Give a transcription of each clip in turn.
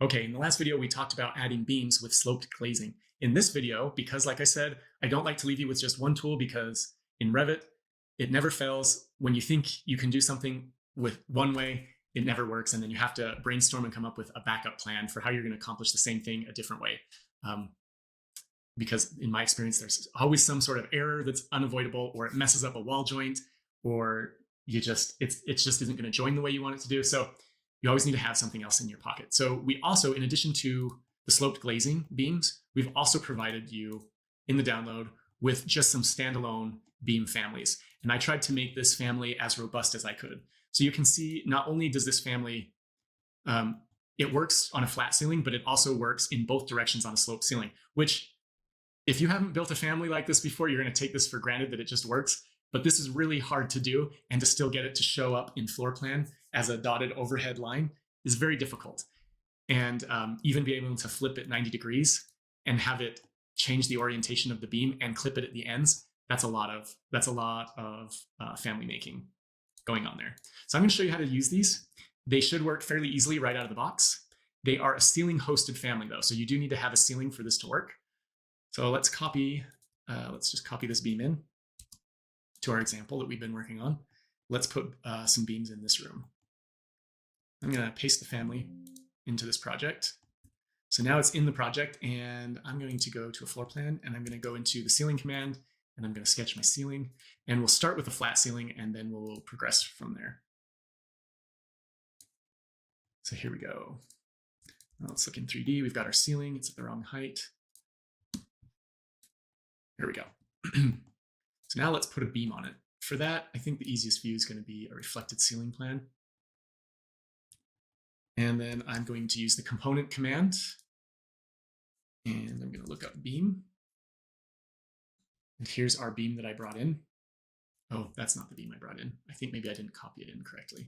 Okay, in the last video, we talked about adding beams with sloped glazing. In this video, because like I said, I don't like to leave you with just one tool because in Revit, it never fails. When you think you can do something with one way, it never works. And then you have to brainstorm and come up with a backup plan for how you're going to accomplish the same thing a different way. Because in my experience, there's always some sort of error that's unavoidable, or it messes up a wall joint, or it just isn't going to join the way you want it to do. So you always need to have something else in your pocket. So we also, in addition to the sloped glazing beams, we've also provided you in the download with just some standalone beam families. And I tried to make this family as robust as I could. So you can see not only does this family, it works on a flat ceiling, but it also works in both directions on a sloped ceiling, which if you haven't built a family like this before, you're going to take this for granted that it just works. But this is really hard to do, and to still get it to show up in floor plan as a dotted overhead line is very difficult. And even be able to flip it 90 degrees and have it change the orientation of the beam and clip it at the ends, that's a lot of family making going on there. So I'm going to show you how to use these. They should work fairly easily right out of the box. They are a ceiling hosted family though, so you do need to have a ceiling for this to work. So let's just copy this beam in to our example that we've been working on. Let's put some beams in this room. I'm going to paste the family into this project. So now it's in the project, and I'm going to go to a floor plan, and I'm going to go into the ceiling command, and I'm going to sketch my ceiling, and we'll start with a flat ceiling, and then we'll progress from there. So here we go. Now let's look in 3D. We've got our ceiling. It's at the wrong height. Here we go. So now let's put a beam on it. For that, I think the easiest view is going to be a reflected ceiling plan. And then I'm going to use the component command, and I'm going to look up beam. And here's our beam that I brought in. Oh, that's not the beam I brought in. I think maybe I didn't copy it in correctly.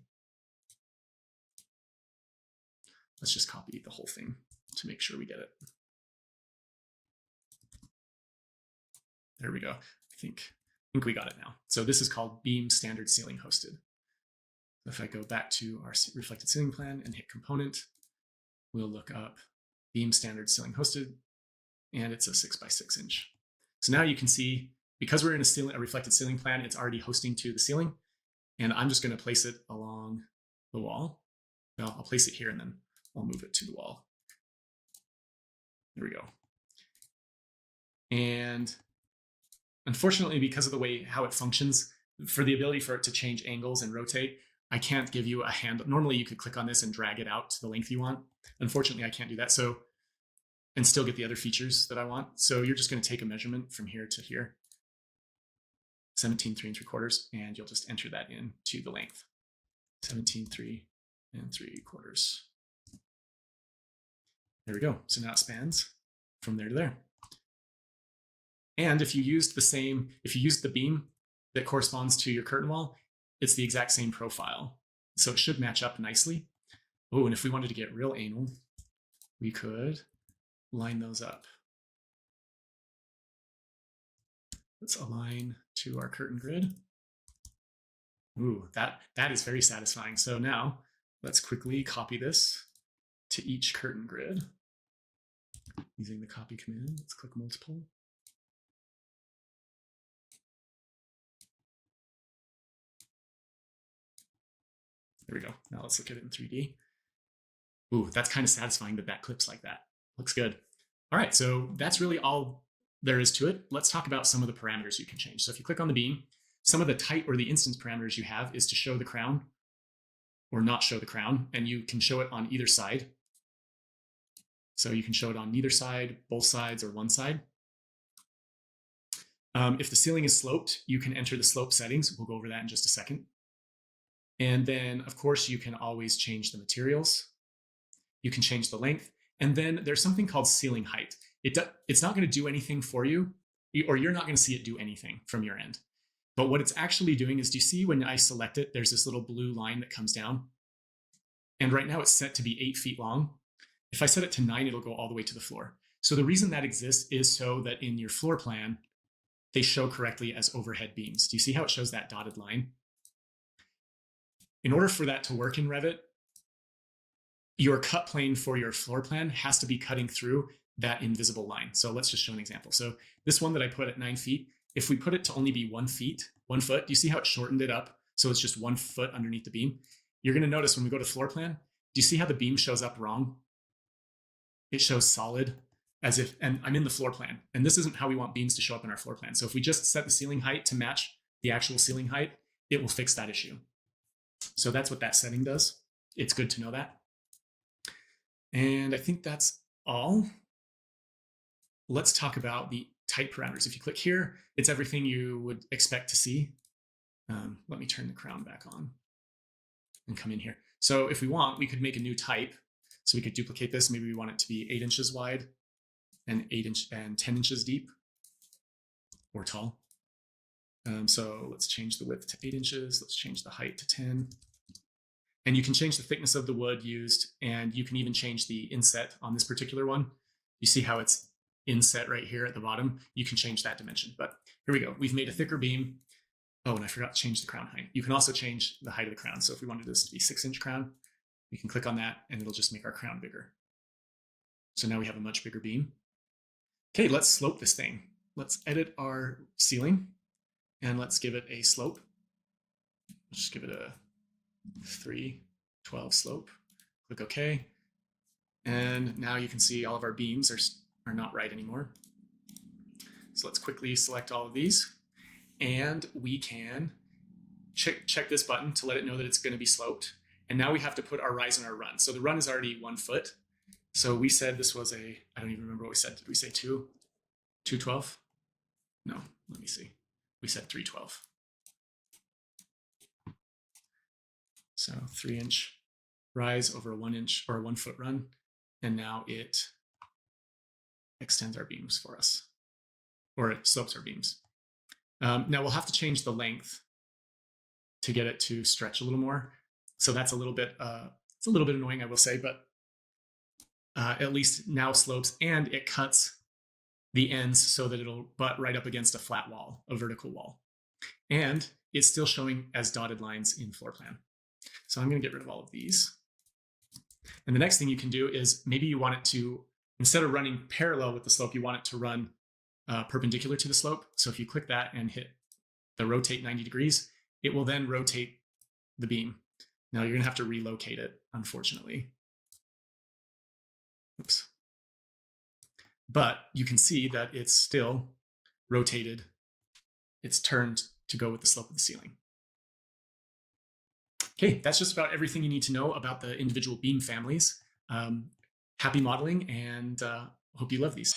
Let's just copy the whole thing to make sure we get it. There we go. I think we got it now. So this is called beam standard ceiling hosted. If I go back to our reflected ceiling plan and hit component, we'll look up beam standard ceiling hosted, and it's a 6x6 inch. So now you can see, because we're in a reflected ceiling plan, it's already hosting to the ceiling, and I'm just going to place it along the wall. Well, I'll place it here, and then I'll move it to the wall. There we go. And unfortunately, because of the way how it functions, for the ability for it to change angles and rotate, I can't give you a hand. Normally you could click on this and drag it out to the length you want. Unfortunately, I can't do that. So, and still get the other features that I want. So you're just going to take a measurement from here to here, 17 3 3/4, and you'll just enter that in to the length, 17 3 3/4. There we go. So now it spans from there to there. And if you used the beam that corresponds to your curtain wall, it's the exact same profile. So it should match up nicely. Oh, and if we wanted to get real anal, we could line those up. Let's align to our curtain grid. Ooh, that is very satisfying. So now let's quickly copy this to each curtain grid using the copy command. Let's click multiple. There we go. Now let's look at it in 3D. Ooh, that's kind of satisfying that clips like that. Looks good. All right, so that's really all there is to it. Let's talk about some of the parameters you can change. So if you click on the beam, some of the type or the instance parameters you have is to show the crown or not show the crown, and you can show it on either side. So you can show it on neither side, both sides, or one side. If the ceiling is sloped, you can enter the slope settings. We'll go over that in just a second. And then, of course, you can always change the materials. You can change the length. And then there's something called ceiling height. It's not going to do anything for you, or you're not going to see it do anything from your end. But what it's actually doing is, do you see when I select it, there's this little blue line that comes down? And right now it's set to be 8 feet long. If I set it to 9, it'll go all the way to the floor. So the reason that exists is so that in your floor plan, they show correctly as overhead beams. Do you see how it shows that dotted line? In order for that to work in Revit, your cut plane for your floor plan has to be cutting through that invisible line. So let's just show an example. So this one that I put at 9 feet, if we put it to only be 1 foot, do you see how it shortened it up? So it's just 1 foot underneath the beam. You're going to notice when we go to floor plan, do you see how the beam shows up wrong? It shows solid as if, and I'm in the floor plan, and this isn't how we want beams to show up in our floor plan. So if we just set the ceiling height to match the actual ceiling height, it will fix that issue. So that's what that setting does. It's good to know that. And I think that's all. Let's talk about the type parameters. If you click here, it's everything you would expect to see. Let me turn the crown back on and come in here. So if we want, we could make a new type. So we could duplicate this. Maybe we want it to be 8 inches wide and 10 inches deep or tall. So let's change the width to 8 inches. Let's change the height to 10. And you can change the thickness of the wood used, and you can even change the inset on this particular one. You see how it's inset right here at the bottom? You can change that dimension. But here we go. We've made a thicker beam. Oh, and I forgot to change the crown height. You can also change the height of the crown. So if we wanted this to be 6-inch crown, we can click on that and it'll just make our crown bigger. So now we have a much bigger beam. Okay, let's slope this thing. Let's edit our ceiling and let's give it a slope. Let's just give it a 312 slope. Click OK. And now you can see all of our beams are not right anymore. So let's quickly select all of these. And we can check this button to let it know that it's going to be sloped. And now we have to put our rise and our run. So the run is already 1 foot. So we said this was I don't even remember what we said. Did we say 212? No, let me see. We said 312. So 3-inch rise over a 1-inch or a 1 foot run. And now it extends our beams for us, or it slopes our beams. Now we'll have to change the length to get it to stretch a little more. So that's a little bit, it's a little bit annoying, I will say, but at least now slopes and it cuts the ends so that it'll butt right up against a flat wall, a vertical wall. And it's still showing as dotted lines in floor plan. So I'm going to get rid of all of these. And the next thing you can do is maybe you want it to, instead of running parallel with the slope, you want it to run perpendicular to the slope. So if you click that and hit the rotate 90 degrees, it will then rotate the beam. Now you're going to have to relocate it, unfortunately. Oops. But you can see that it's still rotated. It's turned to go with the slope of the ceiling. Okay, that's just about everything you need to know about the individual beam families. Happy modeling, and hope you love these.